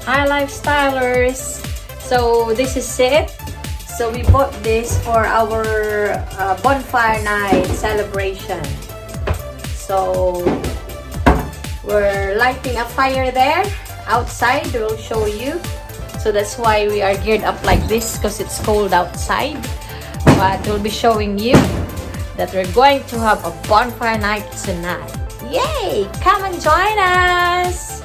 Hi Lifestylers! So this is it. So we bought this for our bonfire night celebration. So we're lighting a fire there outside. We'll show you. So that's why we are geared up like this, because it's cold outside. But we'll be showing you that we're going to have a bonfire night tonight. Yay! Come and join us!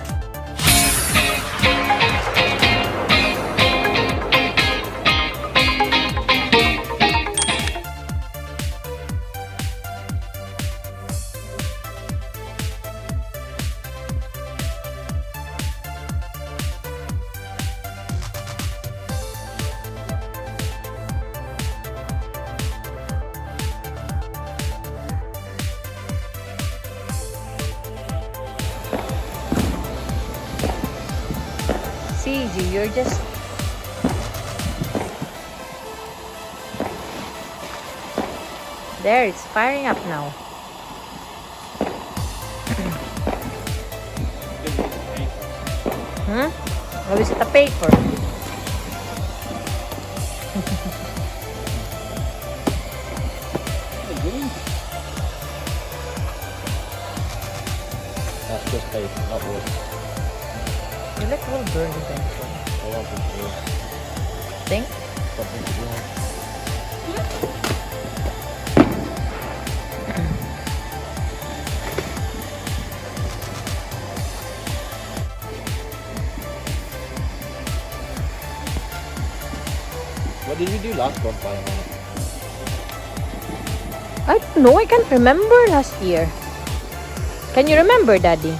CG, you're just... There, it's firing up now. Huh? How is it a paper? That's just paper, not wood. You look a little burn eventually. I want it to Think? something to do. What did we do last bonfire night? I don't know. I can't remember last year. Can you remember, Daddy?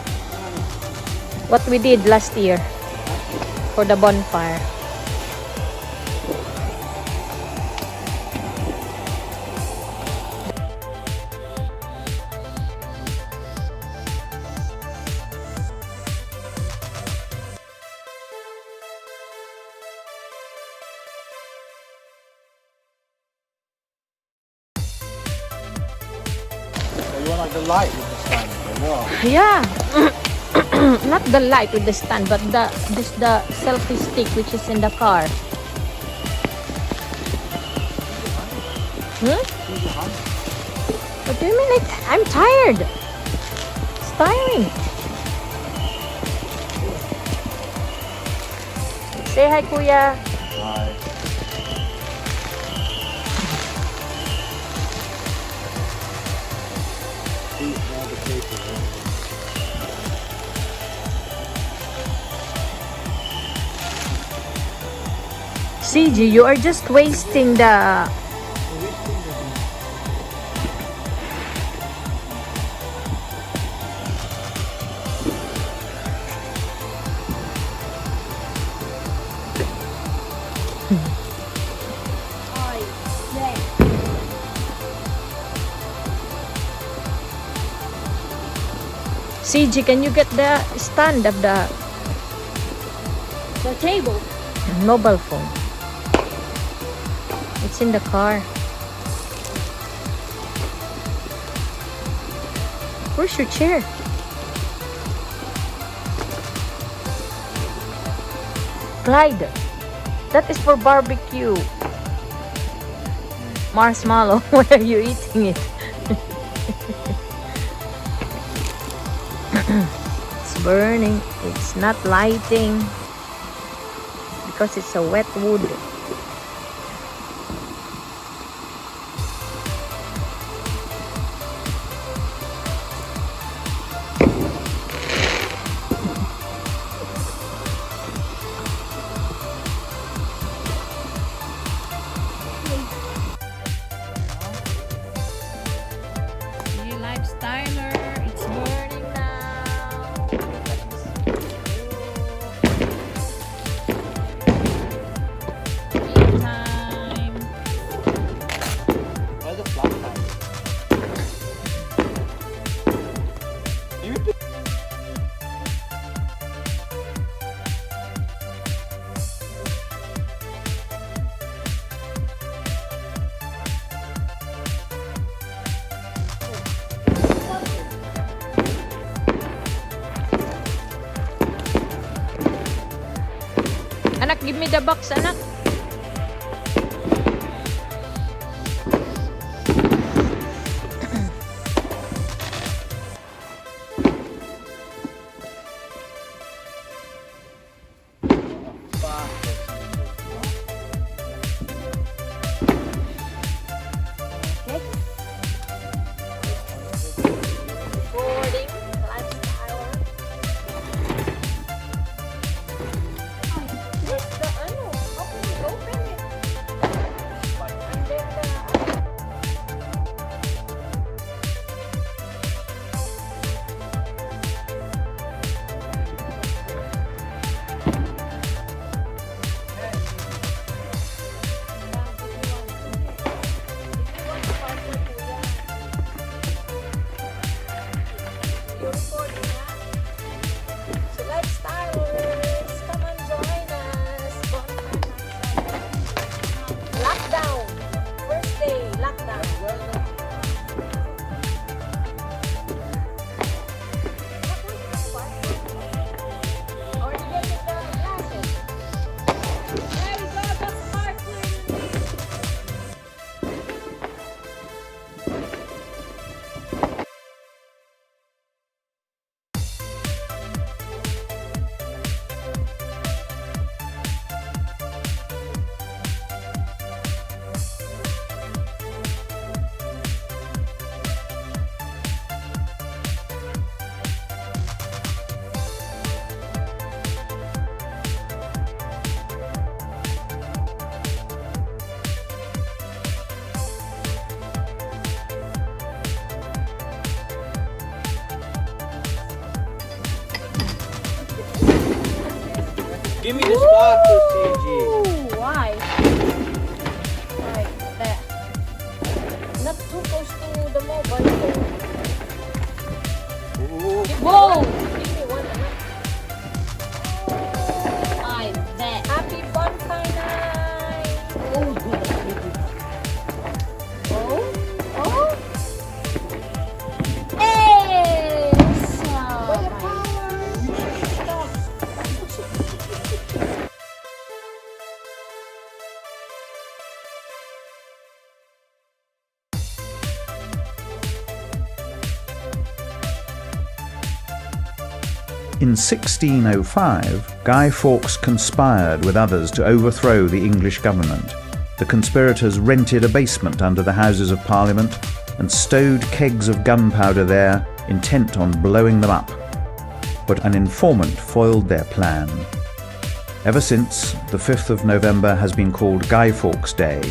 What we did last year for the bonfire? Oh, you want like the light with the stand or what? Yeah. Not the light with the stand, but the selfie stick which is in the car. Hmm? What do you mean? I'm tired. It's tiring. Say hi, Kuya. Hi. CG, you are just wasting the... CG, can you get the stand of the table? Mobile phone. It's in the car. Where's your chair? Clyde, that is for barbecue. Marshmallow, why are you eating it? It's burning. It's not lighting because it's a wet wood. Lifestyler, it's burning now. Anak, give me the box, anak. Give me the sparkles, CG. Why? Right there. Not too close to the mobile phone. Whoa! Give me one. I bet. Happy bonfire night! Oh, good. Oh? Oh? Hey! By the power! In 1605, Guy Fawkes conspired with others to overthrow the English government. The conspirators rented a basement under the Houses of Parliament and stowed kegs of gunpowder there, intent on blowing them up. But an informant foiled their plan. Ever since, the 5th of November has been called Guy Fawkes Day,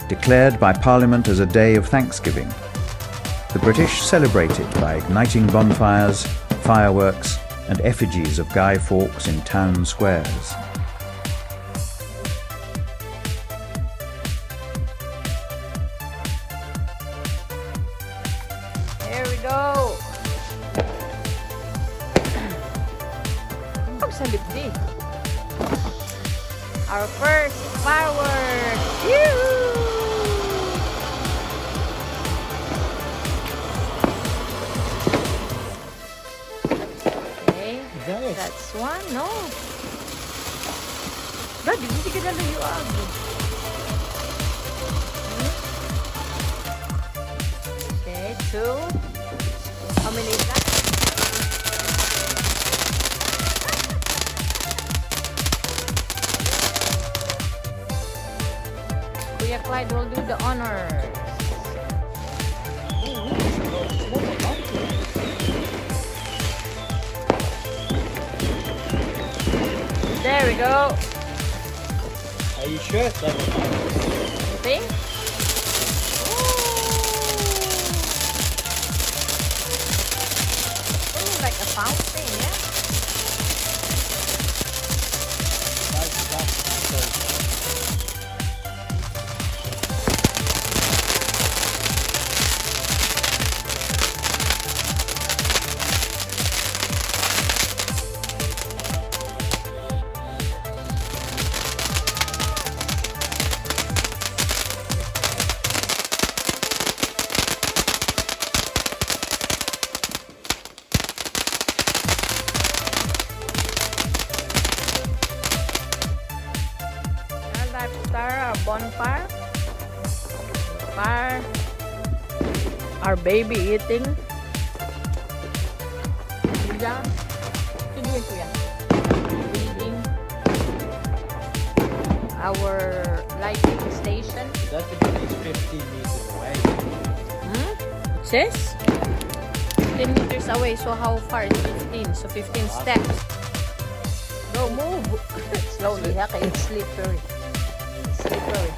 declared by Parliament as a day of thanksgiving. The British celebrate it by igniting bonfires, fireworks, and effigies of Guy Fawkes in town squares. There we go. Absolutely. Our first fireworks. Yoo-hoo! That's one, no. Brad, hindi ka na layuag. Okay, two. How many is that? Kuya Clyde will do the honors. There we go. Are you sure it's level? You think? Ooh, like a fountain, yeah? start our bonfire. Fire. Our baby eating. Yeah. Eating. Our lighting station. That is 15 meters away. It says 15 meters away. So how far is 15? So 15 steps. Go, move. Slowly, okay? It's slippery. It's slippery.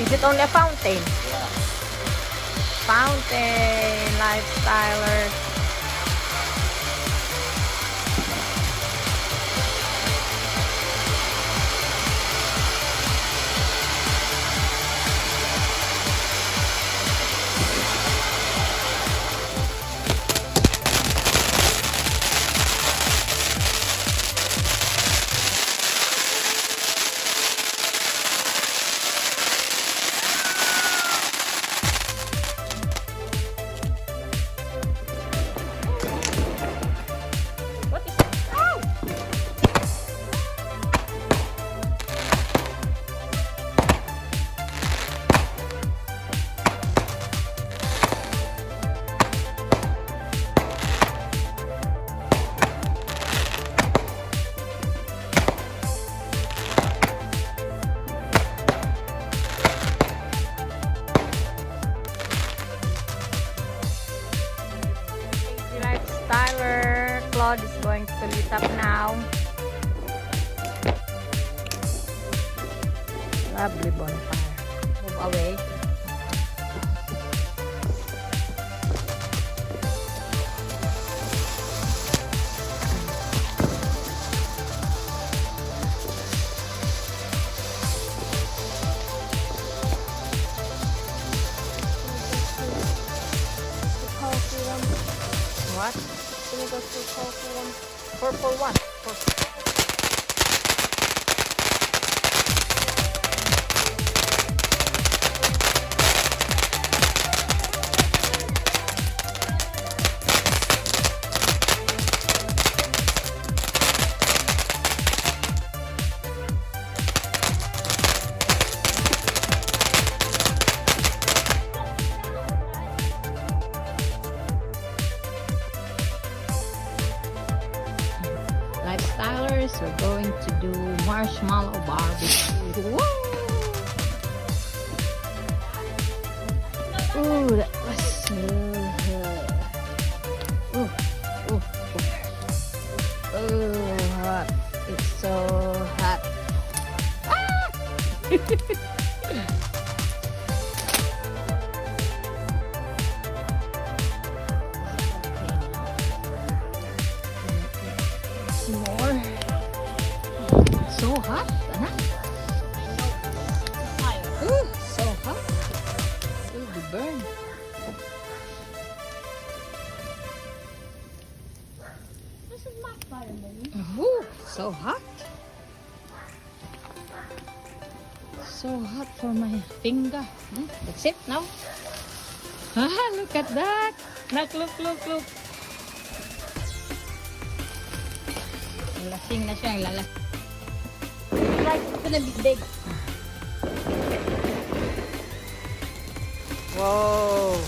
Is it only a fountain? Yeah. Fountain Lyfstylers. What is it? Ow! Lyfstyler Claude is going to lit up now. Lovely bonfire. Move away. What? Can we go to the purple one? Purple one. Purple. Lyfstylers are going to do marshmallow barbecue. Woo! Ooh, that was so good. Ooh, ooh, ooh. Ooh, hot. It's so hot. More. So hot, anak. Ooh, so hot. Ooh, the burn. This is my fire, Mommy. Ooh, so hot. So hot for my finger. That's it now. Ah, look at that. Look, look. Lasing na siya, lalas. Like, it's gonna be big. Whoa.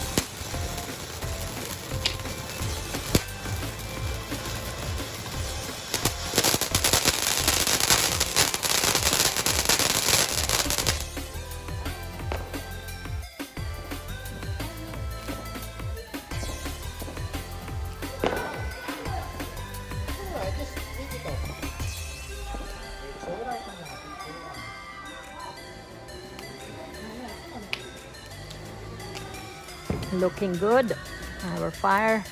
Looking good. Our fire.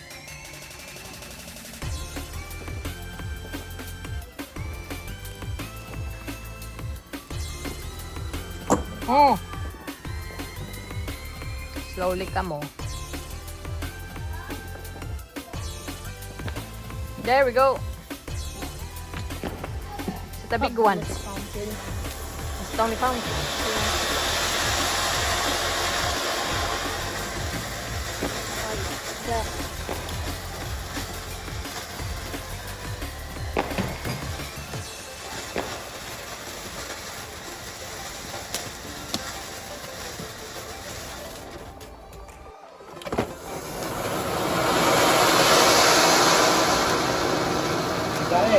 Oh. Slowly ka mo. There we go. It's the big one. Fountain. It's the only fountain. Yeah. Say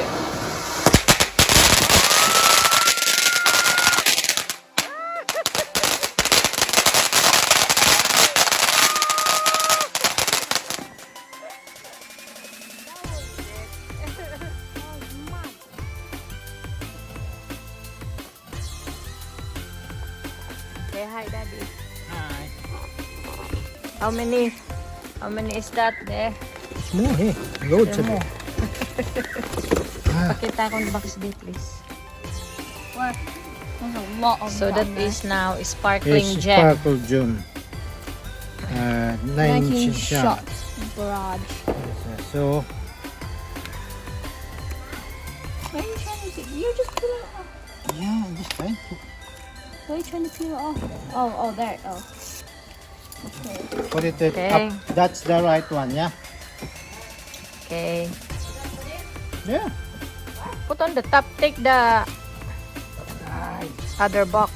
hi, Daddy. Hi. How many is that there? It's more here. Loads of More. it. Pakita akong box day, please. What? There's a lot of So that them there. is now sparkling It's gem. Sparkle Gem. 19 shot. Barrage. So, Why are you trying to do? You just peel it off. yeah, I'm just trying to. Why are you trying to peel it off? Oh, there. Oh. Okay. Put it Okay. up. That's the right one, yeah? Okay. Yeah. Put on the top. Take the other box.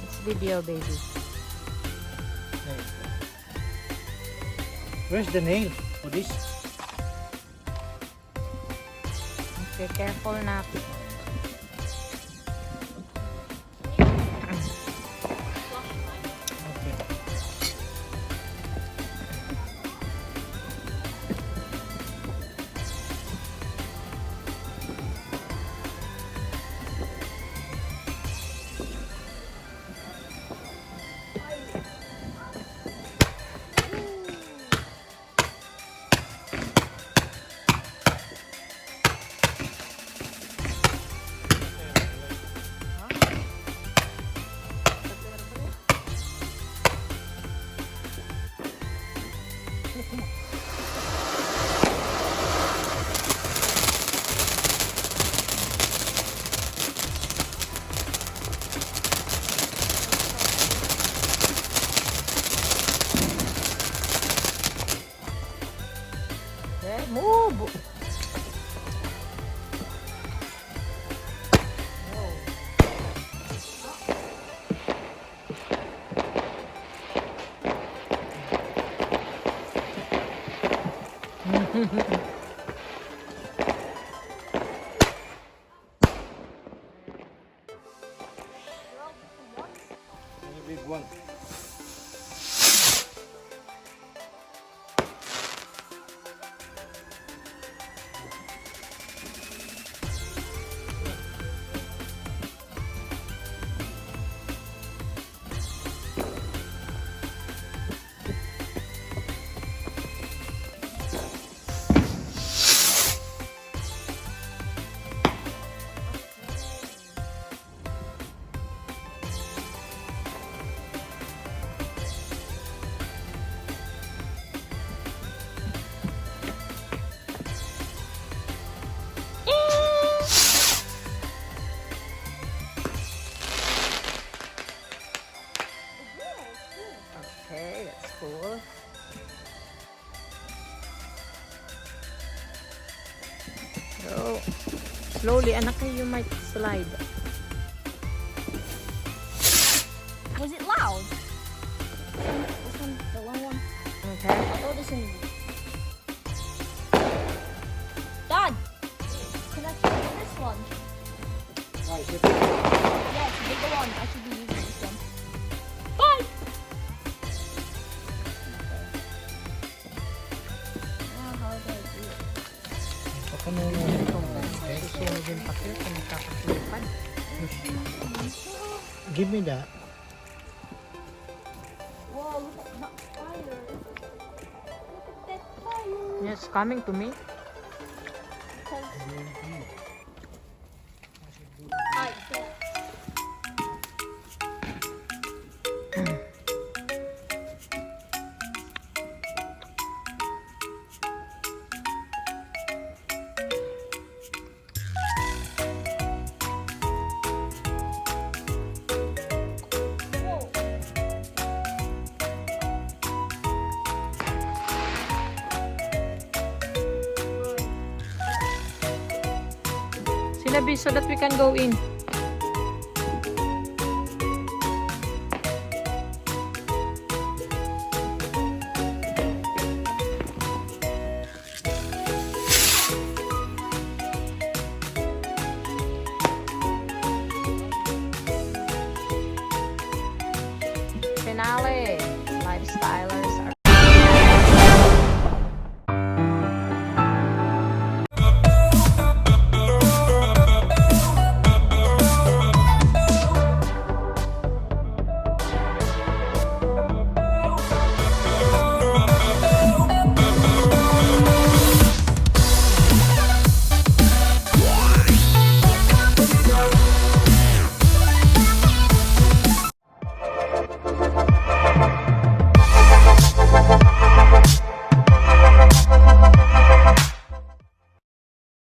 It's video, baby. Where's the nail for this? Okay, careful na. Okay. Okay, move. A big one. Okay, that's cool. So, slowly, anak, you might slide. Was it loud? This one, the long one. Okay. I'll throw this in. Dad, can I try this one? Ah, is it? Yeah, it's a bigger one. I should be using this one. Bye. Now how do I do it? Baka muna. Susunod yung pakit, kung kakasulipan. Give me that. Whoa, look at that fire. Look at that fire. Yes, coming to me. Ay, ito. Sinabi so that we can go in. Finale.